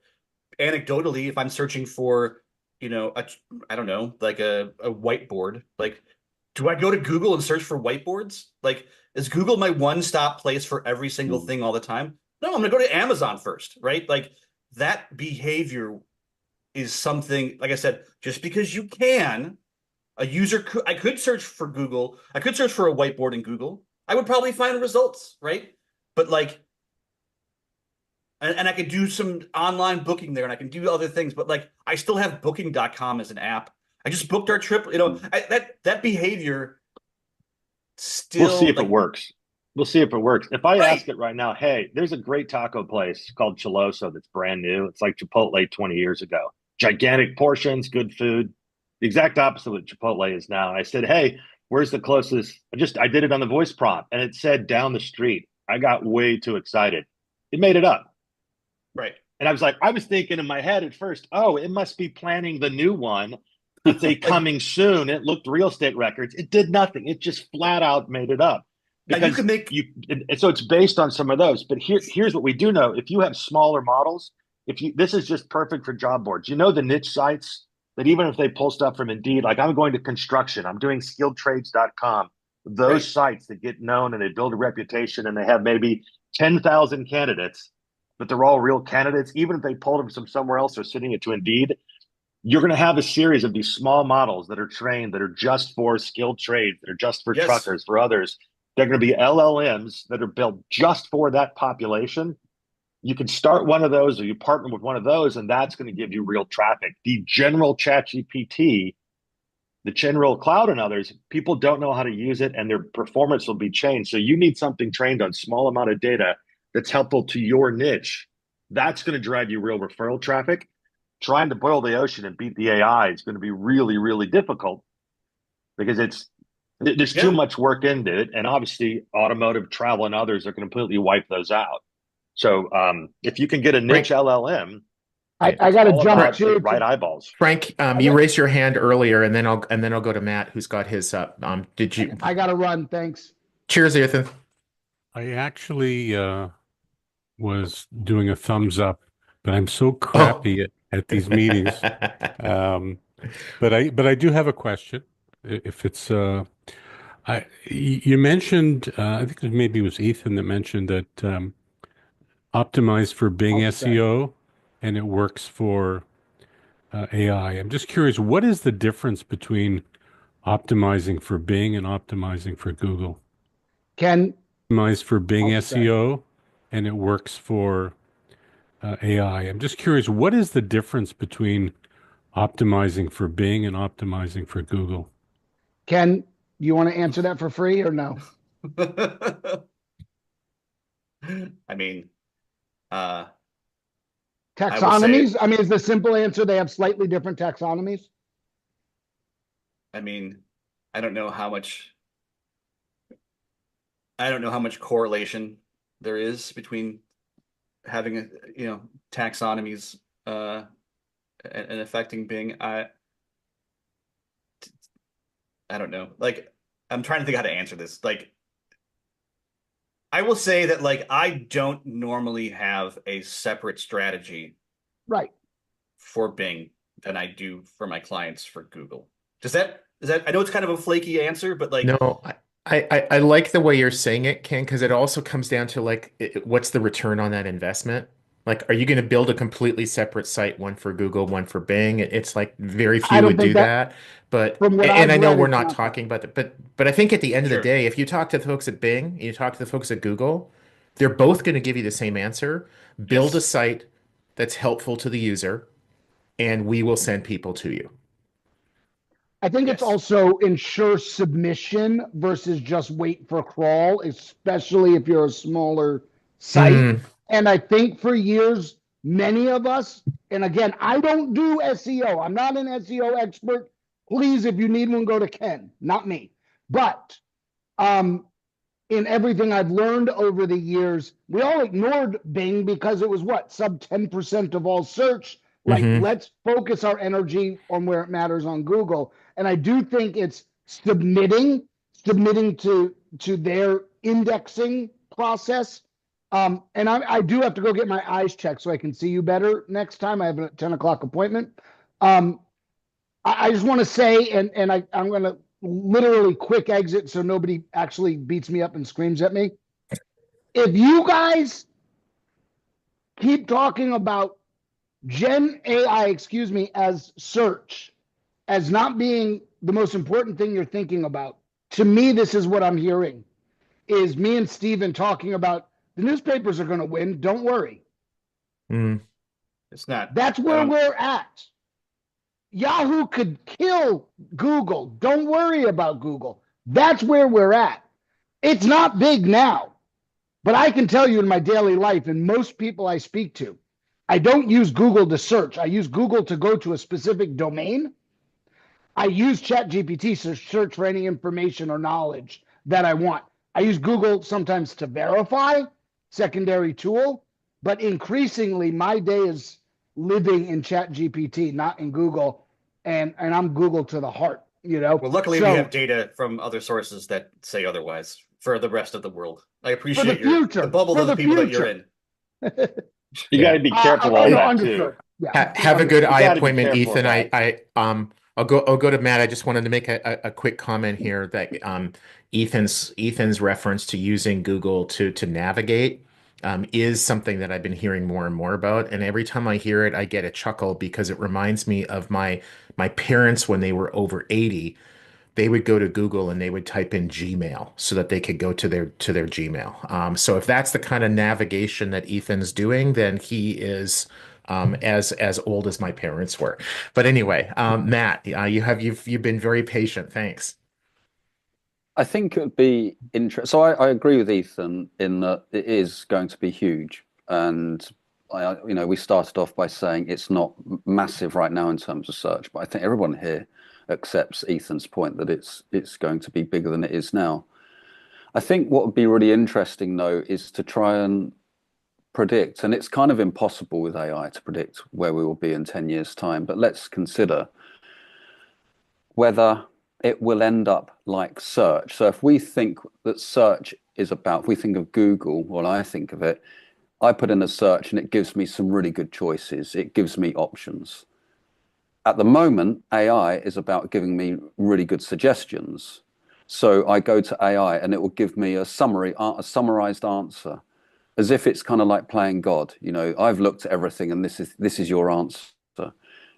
anecdotally, if I'm searching for, I don't know, like a whiteboard, like, do I go to Google and search for whiteboards? Like, is Google my one-stop place for every single thing all the time? No, I'm gonna go to Amazon first, right? Like that behavior is something, like I said, just because you can, I could search for Google, I could search for a whiteboard in Google. I would probably find results, right? But like, and I could do some online booking there and I can do other things, but like I still have booking.com as an app. I just booked our trip, that behavior still, we'll see if like, it works. We'll see if it works. If I right. ask it right now, hey, there's a great taco place called Chiloso that's brand new. It's like Chipotle 20 years ago. Gigantic portions, good food. The exact opposite of what Chipotle is now. And I said, hey, where's the closest? I did it on the voice prompt and it said down the street. I got way too excited. It made it up. Right. And I was thinking in my head at first, oh, it must be planning the new one. It's a coming soon. It looked real estate records. It did nothing. It just flat out made it up. Because so it's based on some of those. But here's what we do know. If you have smaller models, this is just perfect for job boards. You know the niche sites that even if they pull stuff from Indeed, like I'm going to construction, I'm doing skilledtrades.com, those sites that get known and they build a reputation and they have maybe 10,000 candidates, but they're all real candidates, even if they pulled them from somewhere else or sending it to Indeed, you're going to have a series of these small models that are trained, that are just for skilled trades, that are just for truckers, for others. They're going to be LLMs that are built just for that population. You can start one of those or you partner with one of those, and that's going to give you real traffic. The general ChatGPT, the general cloud and others, people don't know how to use it and their performance will be changed. So you need something trained on small amount of data that's helpful to your niche. That's going to drive you real referral traffic. Trying to boil the ocean and beat the AI is going to be really, really difficult because there's too much work into it. And obviously automotive, travel, and others are going to completely wipe those out. So if you can get a niche LLM, I got to jump to right eyeballs. Frank, you raised your hand earlier, and then I'll go to Matt, who's got his up. Did you? I got to run. Thanks. Cheers, Ethan. I actually was doing a thumbs up, but I'm so crappy at these meetings. But I do have a question. If it's you mentioned, I think maybe it was Ethan that mentioned that optimized for Bing SEO, and it works for AI. I'm just curious, what is the difference between optimizing for Bing and optimizing for Google? Optimized for Bing SEO, and it works for AI. I'm just curious, what is the difference between optimizing for Bing and optimizing for Google? Ken, you want to answer that for free or no? I mean, taxonomies? I mean, is the simple answer they have slightly different taxonomies? I mean, I don't know how much correlation there is between having taxonomies and affecting Bing. I don't know. Like, I'm trying to think how to answer this. Like, I will say that, like, I don't normally have a separate strategy for Bing than I do for my clients for Google. Is that I know it's kind of a flaky answer, but like, no, I like the way you're saying it, Ken, because it also comes down to like, what's the return on that investment? Like, are you going to build a completely separate site, one for Google, one for Bing? It's like very few would do that. But and I know we're not talking about it, but I think at the end of the day, if you talk to the folks at Bing and you talk to the folks at Google, they're both going to give you the same answer. Build a site that's helpful to the user, and we will send people to you. I think it's also ensure submission versus just wait for crawl, especially if you're a smaller site. And I think for years, many of us, and again, I don't do SEO. I'm not an SEO expert. Please, if you need one, go to Ken, not me. But in everything I've learned over the years, we all ignored Bing because it was sub 10% of all search. Like, let's focus our energy on where it matters on Google. And I do think it's submitting to their indexing process And I do have to go get my eyes checked so I can see you better next time. I have a 10 o'clock appointment. I just want to say, and I'm going to literally quick exit so nobody actually beats me up and screams at me. If you guys keep talking about Gen AI, excuse me, as search, as not being the most important thing you're thinking about, to me, this is what I'm hearing, is me and Steven talking about the newspapers are going to win. Don't worry. It's not. That's where we're at. Yahoo could kill Google. Don't worry about Google. That's where we're at. It's not big now, but I can tell you in my daily life, and most people I speak to, I don't use Google to search. I use Google to go to a specific domain. I use ChatGPT to search for any information or knowledge that I want. I use Google sometimes to verify, secondary tool, but increasingly my day is living in ChatGPT, not in Google, and I'm Google to the heart, you know. Well, luckily we have data from other sources that say otherwise for the rest of the world. I appreciate the bubble of the people that you're in. You got to be careful on that too. Yeah. Have a good eye gotta be appointment, careful of Ethan. that. I'll go to Matt. I just wanted to make a quick comment here that Ethan's reference to using Google to navigate is something that I've been hearing more and more about. And every time I hear it, I get a chuckle because it reminds me of my parents when they were over 80. They would go to Google and they would type in Gmail so that they could go to their Gmail. So if that's the kind of navigation that Ethan's doing, then he is as old as my parents were. But anyway, Matt, you've been very patient. Thanks. I think it would be interesting. So I agree with Ethan in that it is going to be huge, and we started off by saying it's not massive right now in terms of search, but I think everyone here accepts Ethan's point that it's going to be bigger than it is now. I think what would be really interesting though is to try and predict, and it's kind of impossible with AI to predict where we will be in 10 years' time, but let's consider whether it will end up like search. So if we think that search is about, if we think of Google, well, I think of it, I put in a search and it gives me some really good choices. It gives me options. At the moment, AI is about giving me really good suggestions. So I go to AI and it will give me a summarized answer, as if it's kind of like playing God. I've looked at everything and this is your answer.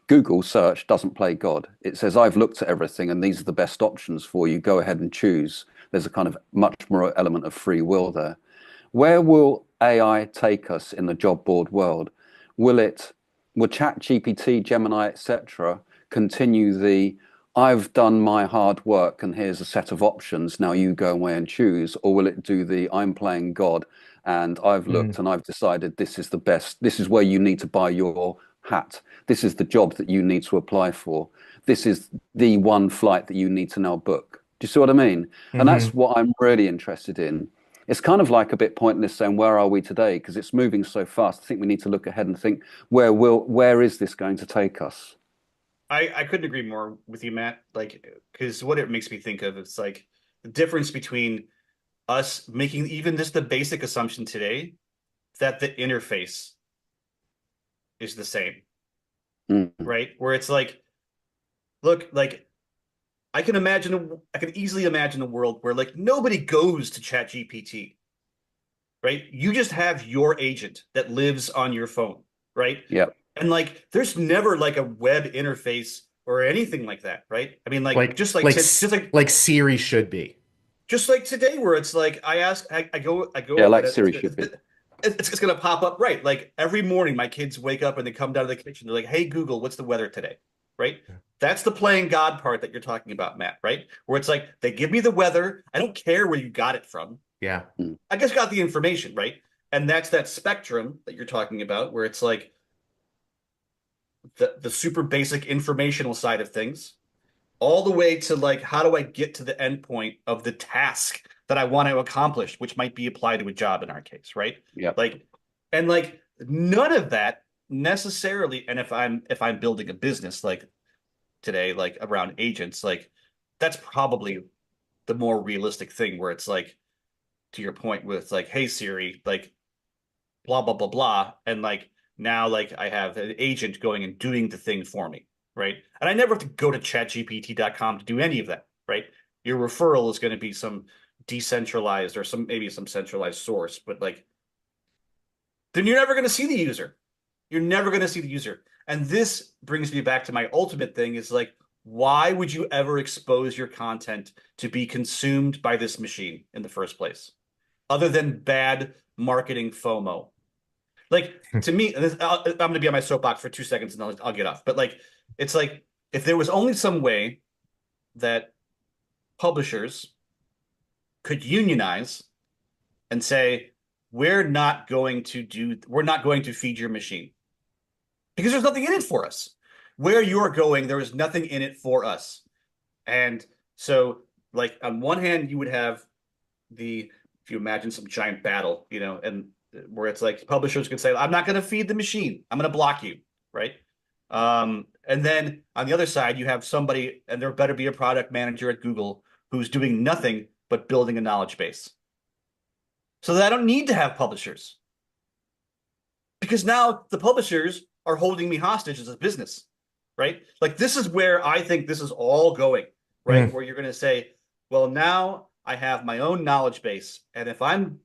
Google search doesn't play God. It says, I've looked at everything and these are the best options for you. Go ahead and choose. There's a kind of much more element of free will there. Where will AI take us in the job board world? Will ChatGPT, Gemini, etc. continue the I've done my hard work and here's a set of options, now you go away and choose? Or will it do the I'm playing God and I've looked and I've decided this is the best, this is where you need to buy your hat, this is the job that you need to apply for, this is the one flight that you need to now book? Do you see what I mean? And that's what I'm really interested in. It's kind of like a bit pointless saying where are we today, because it's moving so fast. I think we need to look ahead and think where is this going to take us? I couldn't agree more with you, Matt. Because what it makes me think of is like the difference between us making even just the basic assumption today that the interface is the same, right? Where it's like, look, like I can easily imagine a world where like nobody goes to ChatGPT, right? You just have your agent that lives on your phone, right? Yeah. And like, there's never like a web interface or anything like that, right? I mean, just like Siri should be. Just like today, where it's like I go. Yeah, like Siri should be. It's going to pop up, right? Like every morning, my kids wake up and they come down to the kitchen. They're like, "Hey Google, what's the weather today?" Right? Yeah. That's the playing God part that you're talking about, Matt. Right? Where it's like they give me the weather. I don't care where you got it from. Yeah. I just got the information, right? And that's that spectrum that you're talking about, where it's like the super basic informational side of things, all the way to like, how do I get to the end point of the task that I want to accomplish, which might be applied to a job in our case, right? Yeah. And none of that necessarily. And if I'm building a business like today, like around agents, like that's probably the more realistic thing, where it's like, to your point with like, hey Siri, like blah blah blah blah, and like now like I have an agent going and doing the thing for me, right? And I never have to go to chatgpt.com to do any of that, right? Your referral is going to be some decentralized or some maybe some centralized source, but like then you're never going to see the user. You're never going to see the user. And this brings me back to my ultimate thing is like, why would you ever expose your content to be consumed by this machine in the first place? Other than bad marketing FOMO. Like to me, I'm going to be on my soapbox for 2 seconds and I'll get off. But like, it's like if there was only some way that publishers could unionize and say, we're not going to feed your machine because there's nothing in it for us. Where you're going, there is nothing in it for us. And so, like, on one hand, you would have if you imagine some giant battle, and where it's like publishers could say, I'm not going to feed the machine. I'm going to block you, right? And then on the other side, you have somebody, and there better be a product manager at Google who's doing nothing but building a knowledge base. So that I don't need to have publishers. Because now the publishers are holding me hostage as a business, right? Like this is where I think this is all going, right? Where you're going to say, well, now I have my own knowledge base. And if I'm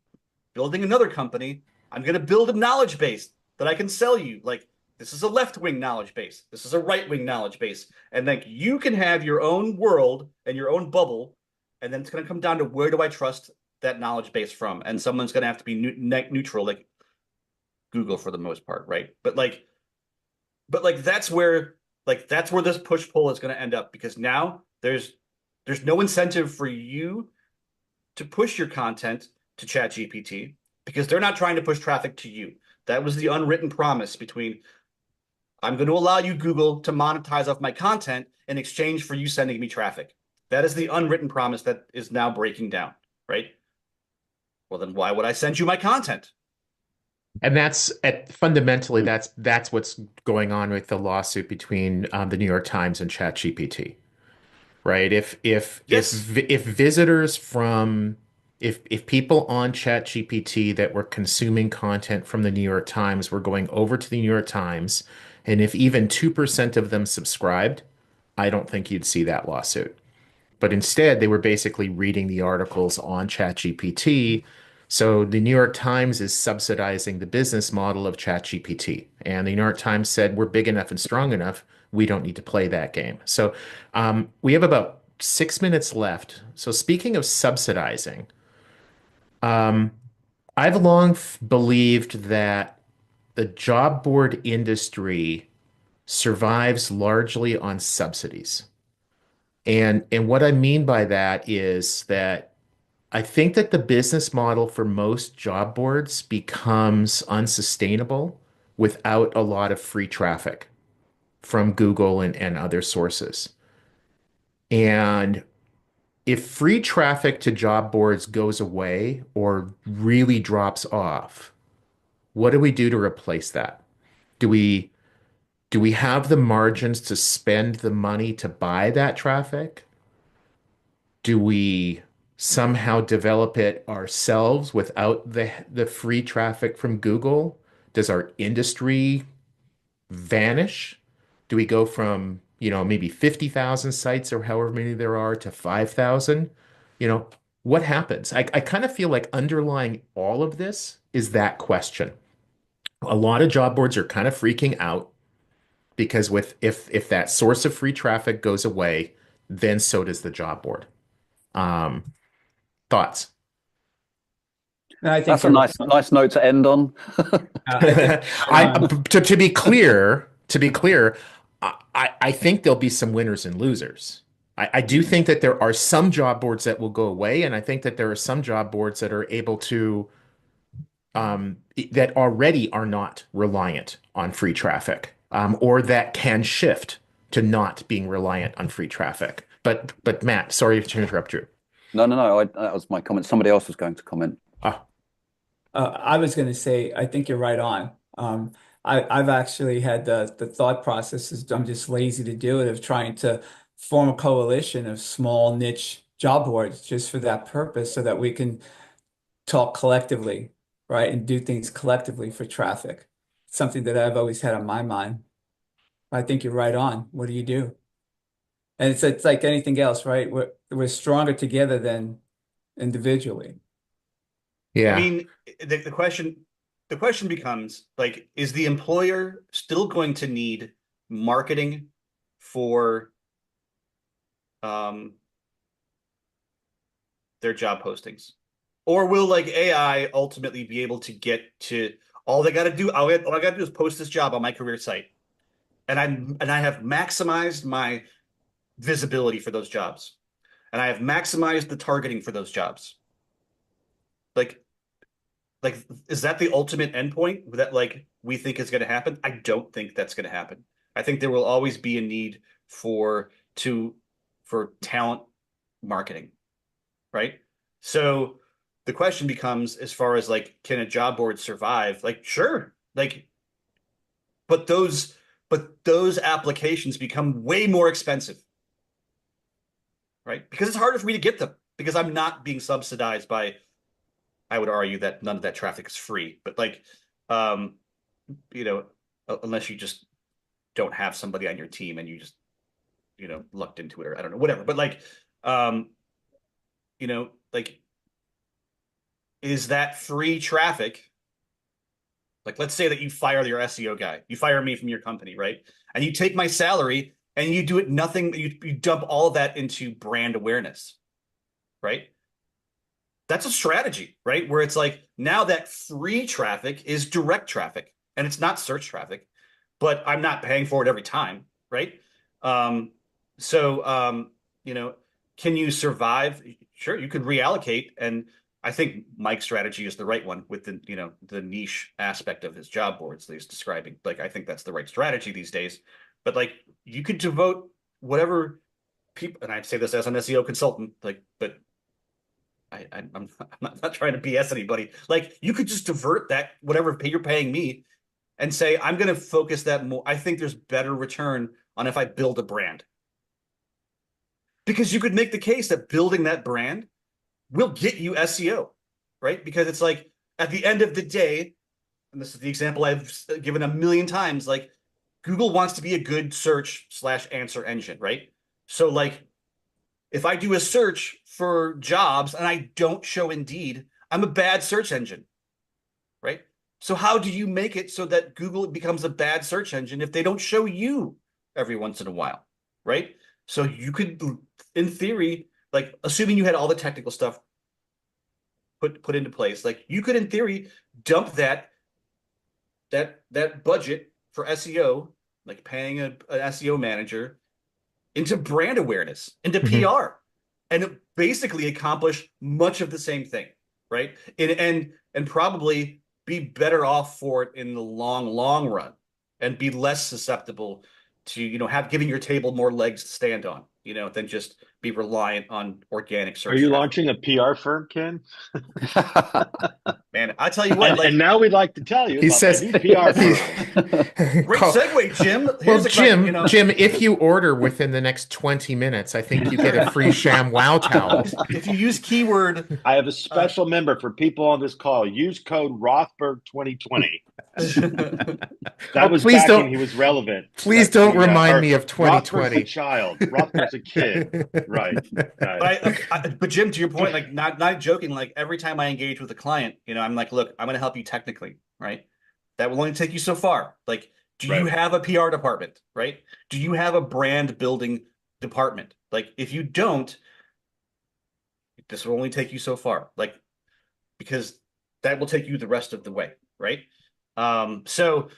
building another company, I'm going to build a knowledge base that I can sell you. Like this is a left-wing knowledge base. This is a right-wing knowledge base. And like you can have your own world and your own bubble. And then it's going to come down to where do I trust that knowledge base from? And someone's going to have to be neutral, like Google for the most part, right? But that's where this push pull is going to end up because now there's no incentive for you to push your content to ChatGPT because they're not trying to push traffic to you. That was the unwritten promise between I'm going to allow you, Google, to monetize off my content in exchange for you sending me traffic. That is the unwritten promise that is now breaking down, right? Well, then why would I send you my content? And fundamentally that's what's going on with the lawsuit between the New York Times and ChatGPT, right? If visitors from if people on ChatGPT that were consuming content from the New York Times were going over to the New York Times, and if even 2% of them subscribed, I don't think you'd see that lawsuit. But instead, they were basically reading the articles on ChatGPT. So the New York Times is subsidizing the business model of ChatGPT. And the New York Times said, we're big enough and strong enough. We don't need to play that game. So we have about 6 minutes left. So speaking of subsidizing, I've long believed that the job board industry survives largely on subsidies. And what I mean by that is that I think that the business model for most job boards becomes unsustainable without a lot of free traffic from Google and other sources. And if free traffic to job boards goes away or really drops off, what do we do to replace that? Do we do we have the margins to spend the money to buy that traffic? Do we somehow develop it ourselves without the free traffic from Google? Does our industry vanish? Do we go from, maybe 50,000 sites or however many there are to 5,000? What happens? I kind of feel like underlying all of this is that question. A lot of job boards are kind of freaking out because if that source of free traffic goes away, then so does the job board. Um, Thoughts? And I think That's a nice note to end on. I think To be clear, I think there'll be some winners and losers. I do think that there are some job boards that will go away, and I think that there are some job boards that are able to that already are not reliant on free traffic, or that can shift to not being reliant on free traffic. But Matt, sorry to interrupt you. No. That was my comment. Somebody else was going to comment. I was going to say, I think you're right on. I've actually had the thought processes, I'm just lazy to do it, of trying to form a coalition of small niche job boards just for that purpose so that we can talk collectively right? And do things collectively for traffic. Something that I've always had on my mind. I think you're right on. What do you do? And it's like anything else, right? We're stronger together than individually. I Yeah. mean, the question becomes like, is the employer still going to need marketing for their job postings? Or will like AI ultimately be able to get to all they got to do? All I got to do is post this job on my career site, and I have maximized my visibility for those jobs, and I have maximized the targeting for those jobs. Like, like is that the ultimate endpoint that like we think is going to happen? I don't think that's going to happen. I think there will always be a need for for talent marketing, right? So the question becomes, as far as like, can a job board survive? Like, sure, like, but those applications become way more expensive, right? Because it's harder for me to get them because I'm not being subsidized by. I would argue that none of that traffic is free, but like, um, you know, unless you just don't have somebody on your team and you just, lucked into it, or I don't know, whatever. But like, um, like, is that free traffic? Like, let's say that you fire your SEO guy, you fire me from your company, right? And you take my salary and you do it nothing, you dump all of that into brand awareness, right? That's a strategy, right? Where it's like, now that free traffic is direct traffic and it's not search traffic, but I'm not paying for it every time, right? Um, so, can you survive? Sure, you could reallocate. And I think Mike's strategy is the right one with the niche aspect of his job boards that he's describing. Like, I think that's the right strategy these days. But like, you could devote whatever people, and I say this as an SEO consultant, like, but I'm not trying to BS anybody. Like, you could just divert that whatever pay you're paying me and say, I'm going to focus that more. I think there's better return on if I build a brand, because you could make the case that building that brand will get you SEO, right? Because it's like, at the end of the day, and this is the example I've given a million times, like, Google wants to be a good search/answer engine, right? So like, if I do a search for jobs and I don't show Indeed, I'm a bad search engine, right? So how do you make it so that Google becomes a bad search engine if they don't show you every once in a while, right? So you could, in theory, like, assuming you had all the technical stuff put into place, like, you could, in theory, dump that budget for SEO, like paying an SEO manager, into brand awareness, into PR, and basically accomplish much of the same thing, right? And probably be better off for it in the long run, and be less susceptible to have giving your table more legs to stand on, than just be reliant on organic Are search you traffic. launching a PR firm, Ken? Man, I tell you what, And now we'd like to tell you He about my says, new PR he- firm. great Call- segue, Jim. well, Here's Jim, if you order within the next 20 minutes, I think you get a free Sham Wow towel. if you use keyword, I have a special member for people on this call. Use code Rothberg 2020. That was please back don't- when he was relevant. Please don't remind me of Rothberg's 2020. a child. Rothberg's a kid. Right. But Jim, to your point, like, not joking, like, every time I engage with a client, I'm like, look, I'm going to help you technically, right? That will only take you so far. Like, do you have a PR department, right? Do you have a brand building department? Like, if you don't, this will only take you so far. Like, because that will take you the rest of the way, right? So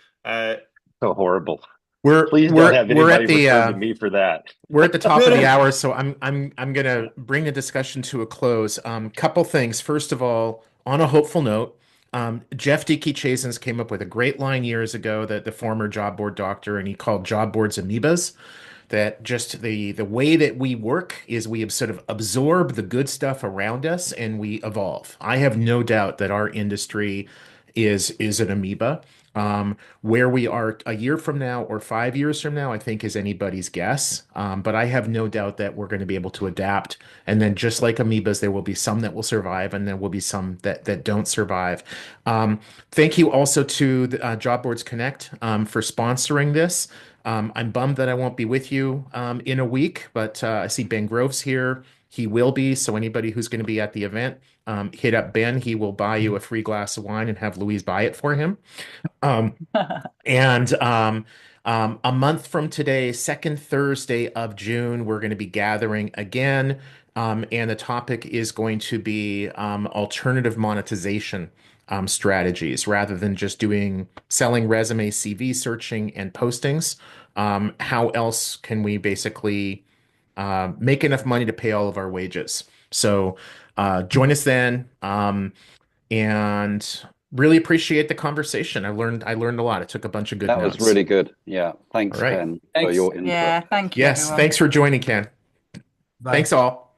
horrible. Please don't have anybody at the return to me for that. We're at the top of the hour, so I'm gonna bring the discussion to a close. Couple things. First of all, on a hopeful note, Jeff Dickey Chasins came up with a great line years ago, that the former job board doctor, and he called job boards amoebas. That just the way that we work is we sort of absorb the good stuff around us and we evolve. I have no doubt that our industry is an amoeba. Where we are a year from now or 5 years from now, I think is anybody's guess. But I have no doubt that we're going to be able to adapt. And then just like amoebas, there will be some that will survive, and there will be some that don't survive. Thank you also to the, Job Boards Connect for sponsoring this. I'm bummed that I won't be with you in a week, but I see Ben Groves here. He will be. So anybody who's going to be at the event, hit up Ben. He will buy you a free glass of wine and have Louise buy it for him. Um, and a month from today, second Thursday of June, we're going to be gathering again. And the topic is going to be alternative monetization strategies rather than just doing selling resume, CV searching, and postings. How else can we basically make enough money to pay all of our wages? So join us then. And really appreciate the conversation. I learned a lot. I took a bunch of good That was notes. really good. Yeah. All Thanks, right. Ken, for Thanks. your input. Yeah, thank you, Yes, everyone. thanks for joining, Ken. Bye. Thanks all.